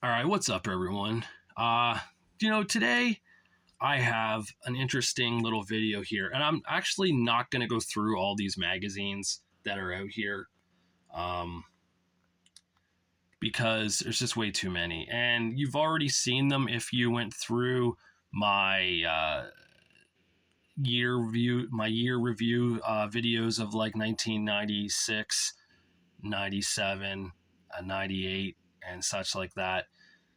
All right, what's up, everyone? Uh, Today I have an interesting little video here, and I'm actually not going to go through all these magazines that are out here um, because there's just way too many. And you've already seen them if you went through my year review videos of like 1996, 97, 98, and such like that.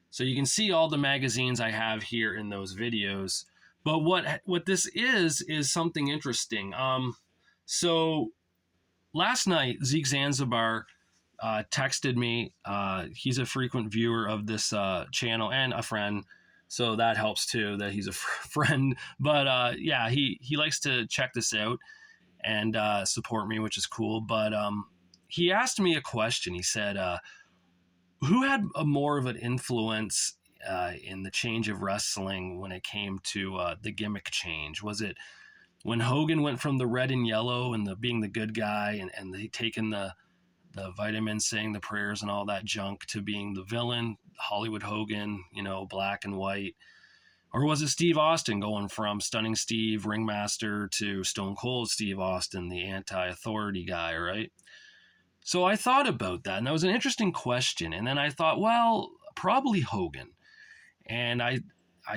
So you can see all the magazines I have here in those videos. But what this is something interesting. So last night Zeke Zanzibar texted me. He's a frequent viewer of this channel and a friend, so that helps too that he's a friend. But yeah, he likes to check this out and support me, which is cool. But he asked me a question. He said, who had a more of an influence in the change of wrestling when it came to the gimmick change? Was it when Hogan went from the red and yellow and the being the good guy and they taking the vitamins, saying the prayers and all that junk to being the villain, Hollywood Hogan, black and white? Or was it Steve Austin going from Stunning Steve, Ringmaster, to Stone Cold Steve Austin, the anti-authority guy, right? So I thought about that, and that was an interesting question. And then I thought, well, probably Hogan. And I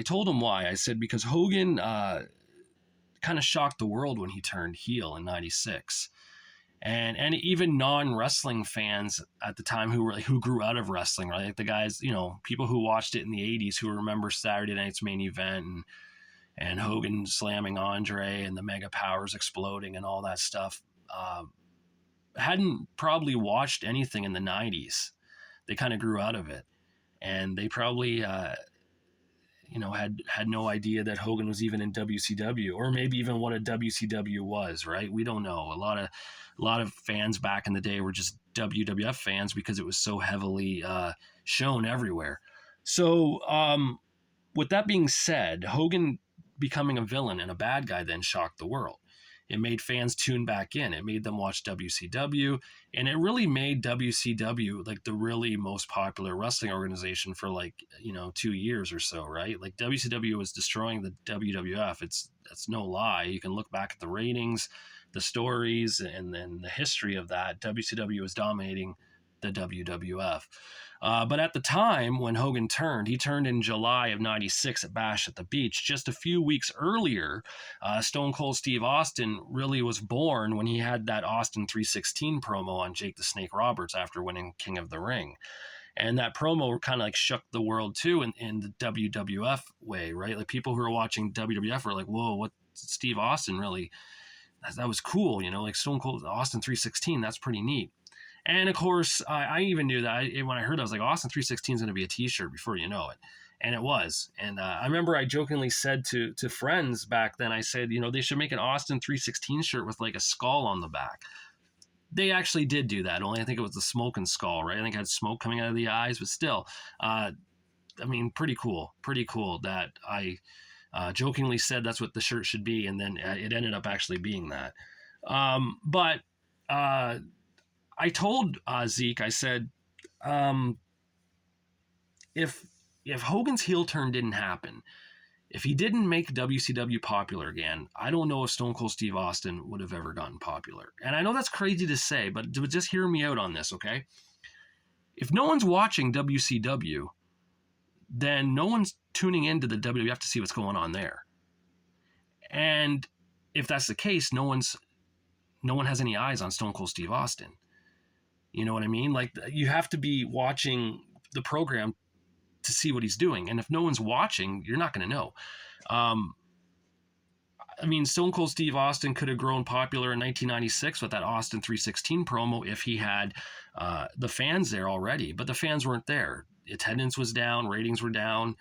told him why. I said, because Hogan kind of shocked the world when he turned heel in '96. And even non-wrestling fans at the time who grew out of wrestling, right? Like the guys, people who watched it in the '80s who remember Saturday Night's Main Event and Hogan slamming Andre and the Mega Powers exploding and all that stuff. Hadn't probably watched anything in the '90s. They kind of grew out of it, and they probably had no idea that Hogan was even in WCW, or maybe even what a WCW was. Right? We don't know. A lot of fans back in the day were just WWF fans because it was so heavily shown everywhere. So, with that being said, Hogan becoming a villain and a bad guy then shocked the world. It made fans tune back in. It made them watch WCW, and it really made WCW like the really most popular wrestling organization for 2 years or so, right? Like WCW was destroying the WWF. That's no lie. You can look back at the ratings, the stories, and then the history of that. WCW was dominating the WWF. But at the time when Hogan turned, he turned in July of '96 at Bash at the Beach. Just a few weeks earlier, Stone Cold Steve Austin really was born when he had that Austin 316 promo on Jake the Snake Roberts after winning King of the Ring. And that promo kind of like shook the world too in the WWF way, right? Like people who are watching WWF were like, whoa, what Steve Austin really, that was cool, like Stone Cold Austin 316, that's pretty neat. And of course, I even knew that when I heard that, I was like, Austin 316 is going to be a t-shirt before you know it. And it was. And I remember I jokingly said to friends back then, I said, they should make an Austin 316 shirt with like a skull on the back. They actually did do that. Only I think it was the smoking skull, right? I think it had smoke coming out of the eyes, but still, pretty cool. Pretty cool that I jokingly said that's what the shirt should be. And then it ended up actually being that. But I told Zeke, I said, if Hogan's heel turn didn't happen, if he didn't make WCW popular again, I don't know if Stone Cold Steve Austin would have ever gotten popular. And I know that's crazy to say, but just hear me out on this, okay? If no one's watching WCW, then no one's tuning into the WWF to see what's going on there. And if that's the case, no one has any eyes on Stone Cold Steve Austin. You know what I mean? Like you have to be watching the program to see what he's doing. And if no one's watching, you're not going to know. Stone Cold Steve Austin could have grown popular in 1996 with that Austin 316 promo if he had the fans there already. But the fans weren't there. Attendance was down. Ratings were down.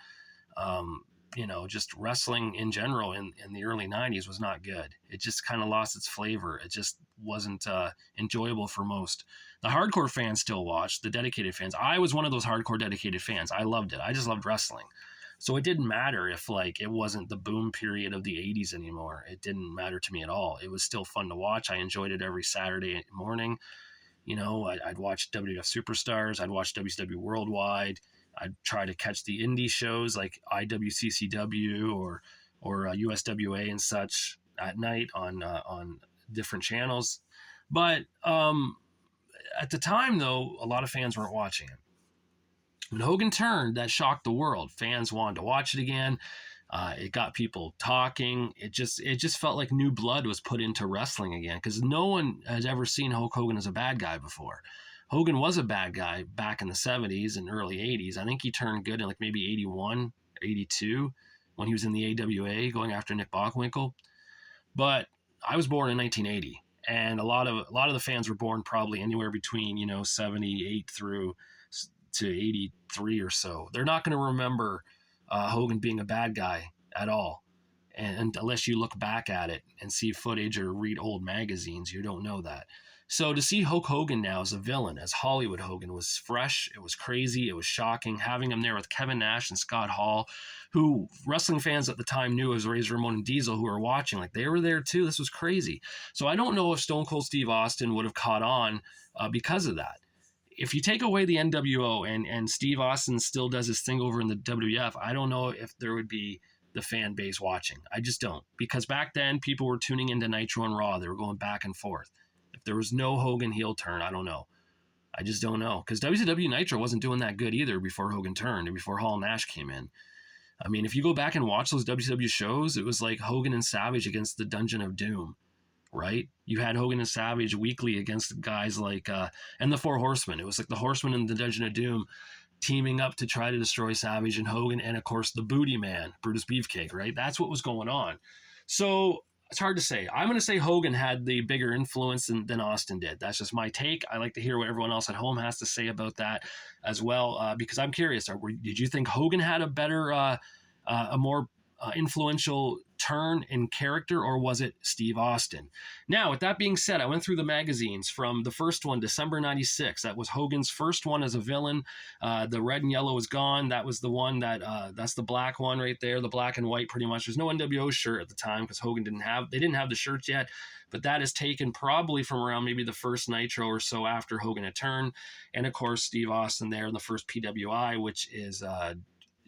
Just wrestling in general in the early 90s was not good. It just kind of lost its flavor. It just wasn't enjoyable for most. The hardcore fans still watched, the dedicated fans. I was one of those hardcore dedicated fans. I loved it. I just loved wrestling. So it didn't matter if it wasn't the boom period of the 80s anymore. It didn't matter to me at all. It was still fun to watch. I enjoyed it every Saturday morning. I'd watch WWF Superstars. I'd watch WCW Worldwide. I'd try to catch the indie shows like IWCCW or USWA and such at night on different channels. But at the time, though, a lot of fans weren't watching it. When Hogan turned, that shocked the world. Fans wanted to watch it again. It got people talking. It just felt like new blood was put into wrestling again, because no one has ever seen Hulk Hogan as a bad guy before. Hogan was a bad guy back in the 70s and early 80s. I think he turned good in like maybe 81, 82 when he was in the AWA going after Nick Bockwinkel. But I was born in 1980, and a lot of the fans were born probably anywhere between 78 through to 83 or so. They're not going to remember Hogan being a bad guy at all, and unless you look back at it and see footage or read old magazines, you don't know that. So to see Hulk Hogan now as a villain, as Hollywood Hogan, was fresh. It was crazy. It was shocking. Having him there with Kevin Nash and Scott Hall, who wrestling fans at the time knew as Razor Ramon and Diesel, who were watching, like they were there too. This was crazy. So I don't know if Stone Cold Steve Austin would have caught on because of that. If you take away the NWO and Steve Austin still does his thing over in the WWF, I don't know if there would be the fan base watching. I just don't. Because back then, people were tuning into Nitro and Raw. They were going back and forth. If there was no Hogan heel turn, I don't know. I just don't know. Because WCW Nitro wasn't doing that good either before Hogan turned and before Hall and Nash came in. I mean, if you go back and watch those WCW shows, it was like Hogan and Savage against the Dungeon of Doom, right? You had Hogan and Savage weekly against guys like, and the Four Horsemen. It was like the Horsemen and the Dungeon of Doom teaming up to try to destroy Savage and Hogan, and of course the Booty Man, Brutus Beefcake, right? That's what was going on. So it's hard to say. I'm going to say Hogan had the bigger influence than Austin did. That's just my take. I like to hear what everyone else at home has to say about that as well, because I'm curious. Did you think Hogan had a better, a more influential turn in character, or was it Steve Austin? Now, with that being said, I went through the magazines from the first one, December 96. That was Hogan's first one as a villain. The red and yellow is gone. That was the one that's the black one right there, the black and white pretty much. There's no NWO shirt at the time because Hogan didn't have the shirts yet, but that is taken probably from around maybe the first Nitro or so after Hogan had turned. And of course, Steve Austin there in the first PWI, which is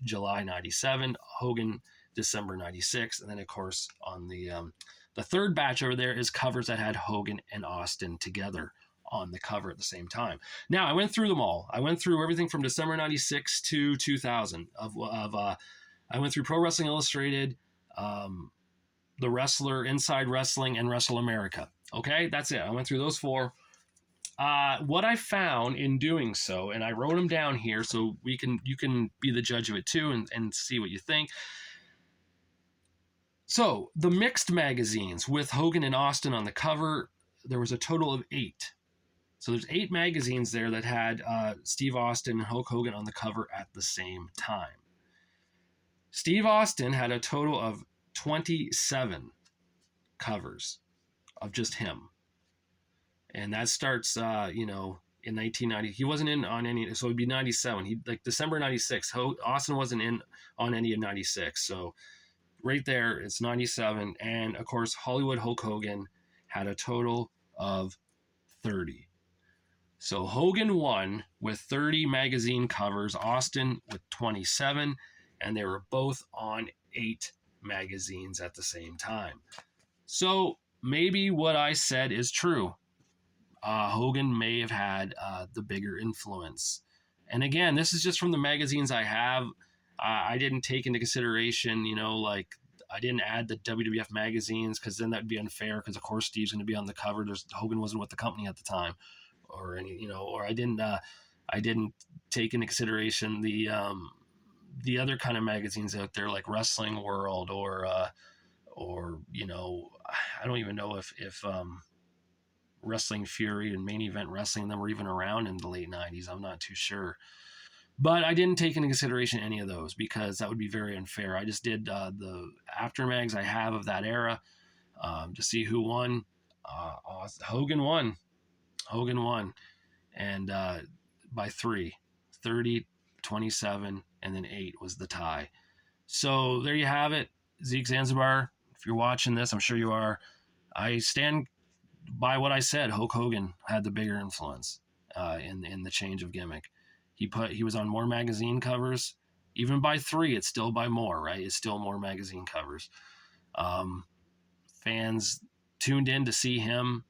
July 97, Hogan December 96, and then of course on the third batch over there is covers that had Hogan and Austin together on the cover at the same time. Now I went through them all. I went through everything from December 96 to 2000 I went through Pro Wrestling Illustrated, The Wrestler, Inside Wrestling, and Wrestle America. Okay, that's it. I went through those four. What I found in doing so, and I wrote them down here so you can be the judge of it too and see what you think. So the mixed magazines with Hogan and Austin on the cover, there was a total of 8. So there's 8 magazines there that had Steve Austin and Hulk Hogan on the cover at the same time. Steve Austin had a total of 27 covers of just him. And that starts, in 1990. He wasn't in on any, so it'd be 97. He like December 96. Austin wasn't in on any of 96. So right there, it's 97. And of course, Hollywood Hulk Hogan had a total of 30. So Hogan won with 30 magazine covers, Austin with 27, and they were both on 8 magazines at the same time. So maybe what I said is true. Hogan may have had the bigger influence. And again, this is just from the magazines I have. I didn't take into consideration, like I didn't add the WWF magazines because then that'd be unfair because of course Steve's going to be on the cover. Hogan wasn't with the company at the time, or I didn't take into consideration the other kind of magazines out there like Wrestling World or I don't even know if Wrestling Fury and Main Event Wrestling, them were even around in the late 90s. I'm not too sure. But I didn't take into consideration any of those because that would be very unfair. I just did the aftermags I have of that era to see who won. Hogan won. And by 3, 30, 27, and then 8 was the tie. So there you have it. Zeke Zanzibar, if you're watching this, I'm sure you are. I stand by what I said. Hulk Hogan had the bigger influence in the change of gimmick. He was on more magazine covers. Even by 3, it's still by more, right? It's still more magazine covers. Fans tuned in to see him.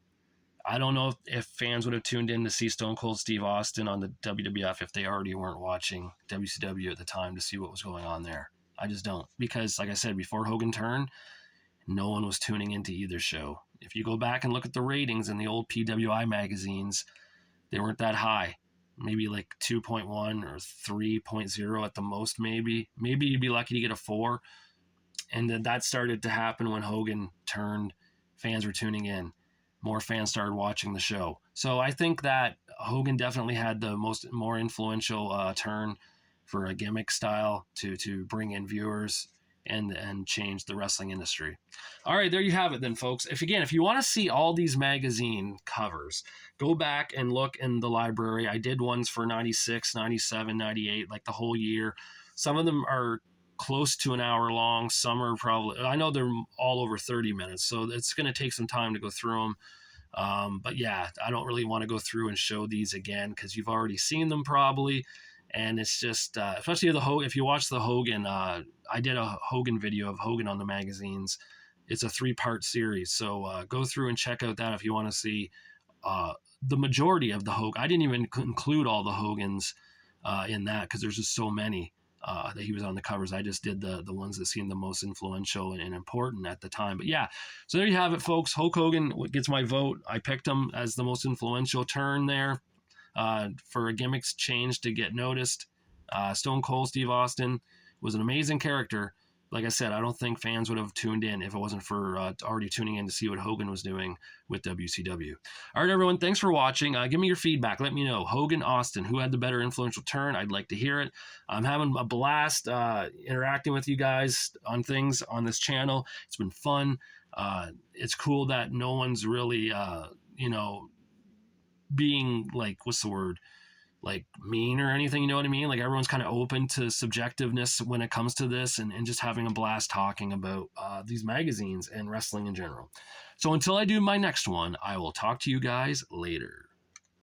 I don't know if fans would have tuned in to see Stone Cold Steve Austin on the WWF if they already weren't watching WCW at the time to see what was going on there. I just don't. Because, like I said, before Hogan turned, no one was tuning into either show. If you go back and look at the ratings in the old PWI magazines, they weren't that high. Maybe like 2.1 or 3.0 at the most, maybe. Maybe you'd be lucky to get a 4. And then that started to happen when Hogan turned. Fans were tuning in. More fans started watching the show. So I think that Hogan definitely had the more influential turn for a gimmick style to bring in viewers and change the wrestling industry. All right, there you have it then, folks. If you want to see all these magazine covers, go back and look in the library. I did ones for 96, 97, 98, like the whole year. Some of them are close to an hour long. Some are probably, I know they're all over 30 minutes, so it's going to take some time to go through them. But yeah, I don't really want to go through and show these again because you've already seen them probably. And it's just, especially if you watch the Hogan, I did a Hogan video of Hogan on the magazines. It's a 3-part series. So go through and check out that if you want to see the majority of the Hogan. I didn't even include all the Hogans in that because there's just so many that he was on the covers. I just did the ones that seemed the most influential and important at the time. But yeah, so there you have it, folks. Hulk Hogan gets my vote. I picked him as the most influential turn there for a gimmick's change to get noticed. Stone Cold Steve Austin was an amazing character. Like I said, I don't think fans would have tuned in if it wasn't for already tuning in to see what Hogan was doing with WCW. All right, everyone, thanks for watching. Give me your feedback. Let me know. Hogan, Austin, who had the better influential turn? I'd like to hear it. I'm having a blast interacting with you guys on things on this channel. It's been fun. It's cool that no one's really, being like, what's the word? Like mean or anything, you know what I mean? Like everyone's kind of open to subjectiveness when it comes to this and just having a blast talking about these magazines and wrestling in general. So until I do my next one, I will talk to you guys later.